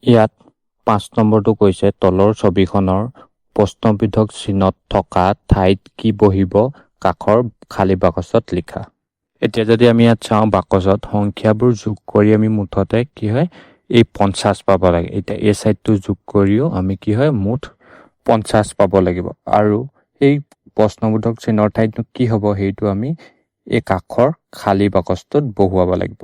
ইয়াত 5 নম্বৰটো কৈছে তলৰ ছবিখনৰ প্ৰশ্নবিধক চিহ্নত থকা ঠাইত কি বহিব কাষৰ খালী বাকচত লিখা। এতিয়া যদি আমি ইয়াত চাওঁ বাকচত সংখ্যাবোৰ যোগ কৰি আমি মুঠতে কি হয় এই 50 পাব লাগে। এতিয়া এই সাইডটো যোগ কৰিও আমি কি হয় মুঠ 50 পাব লাগিব আৰু এই প্ৰশ্নবোধক চিহ্নৰ ঠাইত কি হ'ব সেইটো আমি এই কাষৰ খালী বাকচটোত বহুৱাব লাগিব।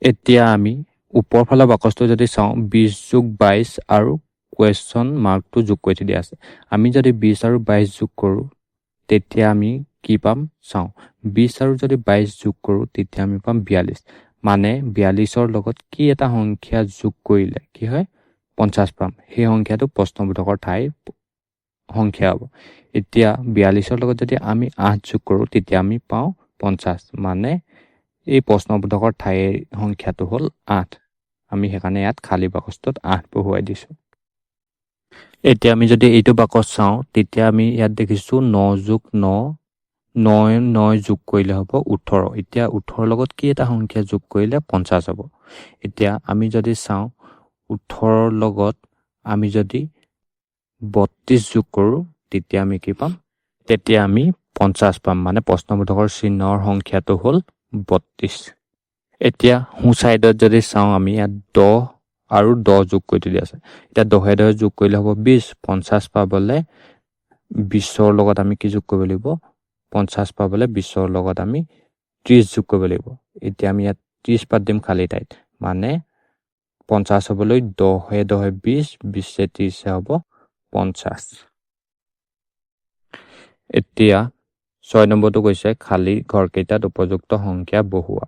এতিয়া আমি ওপৰ ফালৰ বাকচটো যদি চাওঁ 20 যোগ 22 আৰু কুৱেশ্যন মাৰ্কটো যোগ কৰি দিয়া আছে। আমি যদি 20 আৰু 22 যোগ কৰোঁ তেতিয়া আমি কি পাম চাওঁ। 20 আৰু যদি 22 যোগ কৰোঁ তেতিয়া আমি পাম 42। মানে 42ৰ লগত কি এটা সংখ্যা যোগ কৰিলে কি হয় 50 পাম। সেই সংখ্যাটো প্ৰশ্নবোধকৰ ঠাইৰ সংখ্যা হ'ব। এতিয়া 42ৰ লগত যদি আমি 8 যোগ কৰোঁ তেতিয়া আমি পাওঁ 50। মানে এই প্ৰশ্নবোধকৰ ঠাইৰ সংখ্যাটো হ'ল 8। আমি সেইকাৰণে ইয়াত খালী বাকচটোত 8 বহুৱাই দিছোঁ। এতিয়া আমি যদি এইটো বাকচ চাওঁ তেতিয়া আমি ইয়াত দেখিছোঁ 9 যোগ 9 9 যোগ কৰিলে হ'ব 18। এতিয়া 18ৰ লগত কি এটা সংখ্যা যোগ কৰিলে 50 হ'ব। এতিয়া আমি যদি চাওঁ 18ৰ লগত আমি যদি 32 যোগ কৰোঁ তেতিয়া আমি কি পাম? তেতিয়া আমি 50 পাম। মানে প্ৰশ্নবোধকৰ চিহ্নৰ সংখ্যাটো হ'ল 32। এতিয়া সোঁ চাইডত যদি চাওঁ আমি ইয়াত 10 আৰু 10 যোগ কৰি দিয়া আছে। এতিয়া 10 যোগ কৰিলে হ'ব 20। 50 পাবলৈ 20ৰ লগত আমি কি যোগ কৰিব লাগিব? 50 পাবলৈ 20ৰ লগত আমি 30 যোগ কৰিব লাগিব। এতিয়া আমি ইয়াত 30 বাদ দিম খালী ঠাইত। মানে 50 হ'বলৈ 10 10 20 20 30 হ'ব 50। এতিয়া 6 নম্বৰটো কৈছে খালী ঘৰকেইটাত উপযুক্ত সংখ্যা বহুৱা।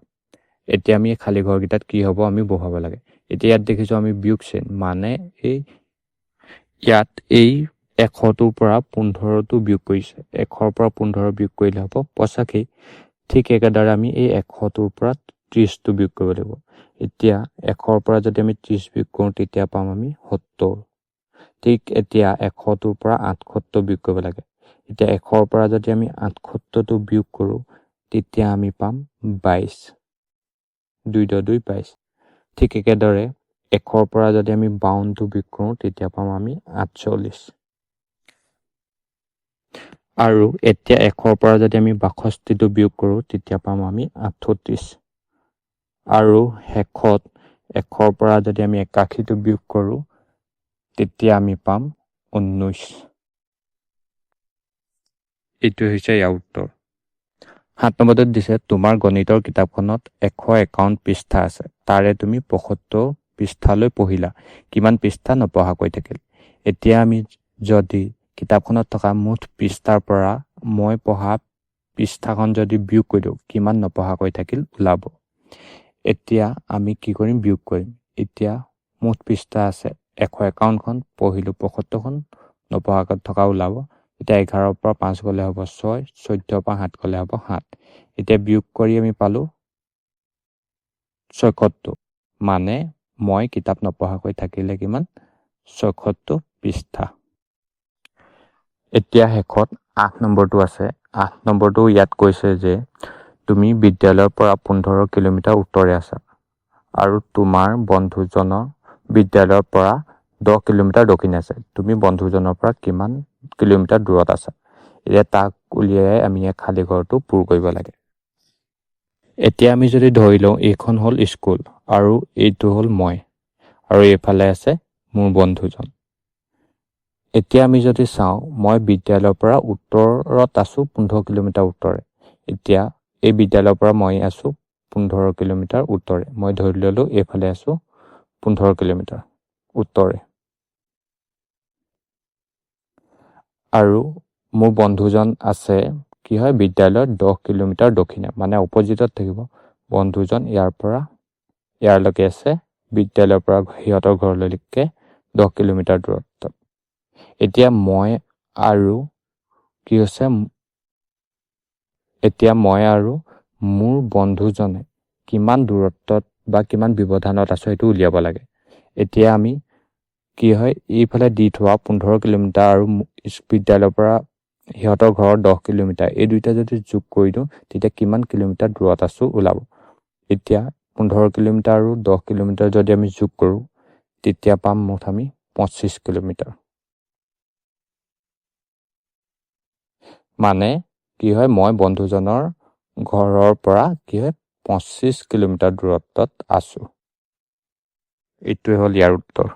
এতিয়া আমি খালী ঘৰকেইটাত কি হ'ব আমি বহুৱাব লাগে। এতিয়া ইয়াত দেখিছোঁ আমি বিয়োগ চিন মানে ইয়াত এই 100টোৰ পৰা 15টো বিয়োগ কৰিছে। 100ৰ পৰা 15 বিয়োগ কৰিলে হ'ব 85। ঠিক একেদৰে আমি এই 100টোৰ পৰা 30টো বিয়োগ কৰিব লাগিব। এতিয়া 100ৰ পৰা যদি আমি 30 বিয়োগ কৰোঁ তেতিয়া পাম আমি 70। ঠিক এতিয়া 100টোৰ পৰা 78 বিয়োগ কৰিব লাগে। এতিয়া 100ৰ পৰা যদি আমি 78টো বিয়োগ কৰোঁ তেতিয়া আমি পাম 22। 2 × 2 22। ঠিক একেদৰে 100ৰ পৰা যদি আমি 52টো বিয়োগ কৰোঁ তেতিয়া পাম আমি 48। আৰু এতিয়া 100ৰ পৰা যদি আমি 62টো বিয়োগ কৰোঁ তেতিয়া পাম আমি 38। আৰু শেষত 100ৰ পৰা যদি আমি 81টো বিয়োগ কৰোঁ তেতিয়া আমি পাম 19। এইটো হৈছে ইয়াৰ উত্তৰ। 7 নম্বৰটোত দিছে তোমাৰ গণিতৰ কিতাপখনত 151 পৃষ্ঠা আছে। তাৰে তুমি 75 পৃষ্ঠালৈ পঢ়িলা। কিমান পৃষ্ঠা নপঢ়াকৈ থাকিল? এতিয়া আমি যদি কিতাপখনত থকা মুঠ পৃষ্ঠাৰ পৰা মই পঢ়া পৃষ্ঠাখন যদি বিয়োগ কৰি দিওঁ কিমান নপঢ়াকৈ থাকিল ওলাব। এতিয়া আমি কি কৰিম বিয়োগ কৰিম। এতিয়া মুঠ পৃষ্ঠা আছে 151খন, পঢ়িলোঁ 75খন, নপঢ়াকৈ থকা ওলাব। এতিয়া 11ৰ পৰা 5 গ'লে হ'ব 6, 14ৰ পৰা 7 গ'লে হ'ব 7। এতিয়া বিয়োগ কৰি আমি পালোঁ 76। মানে মই কিতাপ নপঢ়াকৈ থাকিলে কিমান 76 পৃষ্ঠা। এতিয়া শেষত 8 নম্বৰটো আছে। 8 নম্বৰটো ইয়াত কৈছে যে তুমি বিদ্যালয়ৰ পৰা 15 কিলোমিটাৰ উত্তৰে আছা আৰু তোমাৰ বন্ধুজনৰ বিদ্যালয়ৰ পৰা 10 কিলোমিটাৰ দক্ষিণে আছে। তুমি বন্ধুজনৰ পৰা কিমান কিলোমিটাৰ দূৰত আছা? এতিয়া তাক উলিয়াই আমি খালী ঘৰটো পূৰ কৰিব লাগে। এতিয়া আমি যদি ধৰি লওঁ এইখন হ'ল স্কুল আৰু এইটো হ'ল মই আৰু এইফালে আছে মোৰ বন্ধুজন। এতিয়া আমি যদি চাওঁ মই বিদ্যালয়ৰ পৰা উত্তৰত আছোঁ 15 কিলোমিটাৰ উত্তৰে। এতিয়া এই বিদ্যালয়ৰ পৰা মই আছোঁ 15 কিলোমিটাৰ উত্তৰে। মই ধৰি ল'লোঁ এইফালে আছোঁ 15 কিলোমিটাৰ উত্তৰে। আৰু মোৰ বন্ধুজন আছে কি হয় বিদ্যালয়ৰ 10 কিলোমিটাৰ দক্ষিণে। মানে অপজিটত থাকিব। বন্ধুজন ইয়াৰ পৰা ইয়াৰলৈকে আছে বিদ্যালয়ৰ পৰা সিহঁতৰ ঘৰলৈকে 10 কিলোমিটাৰ দূৰত্বত। এতিয়া মই আৰু মোৰ বন্ধুজনে কিমান দূৰত্বত বা কিমান ব্যৱধানত আছোঁ সেইটো উলিয়াব লাগে। এতিয়া আমি কি হয় এইফালে দি থোৱা 15 কিলোমিটাৰ আৰু বিদ্যালয়ৰ পৰা সিহঁতৰ ঘৰৰ 10 কিলোমিটাৰ এই দুইটা যদি যোগ কৰি দিওঁ তেতিয়া কিমান কিলোমিটাৰ দূৰত আছোঁ ওলাব। এতিয়া 15 কিলোমিটাৰ আৰু 10 কিলোমিটাৰ যদি আমি যোগ কৰোঁ তেতিয়া পাম মুঠ আমি 25 কিলোমিটাৰ। মানে কি হয়, মই বন্ধুজনৰ ঘৰৰ পৰা কি হয় 25 কিলোমিটাৰ দূৰত্বত আছোঁ। এইটোৱে হ'ল ইয়াৰ উত্তৰ।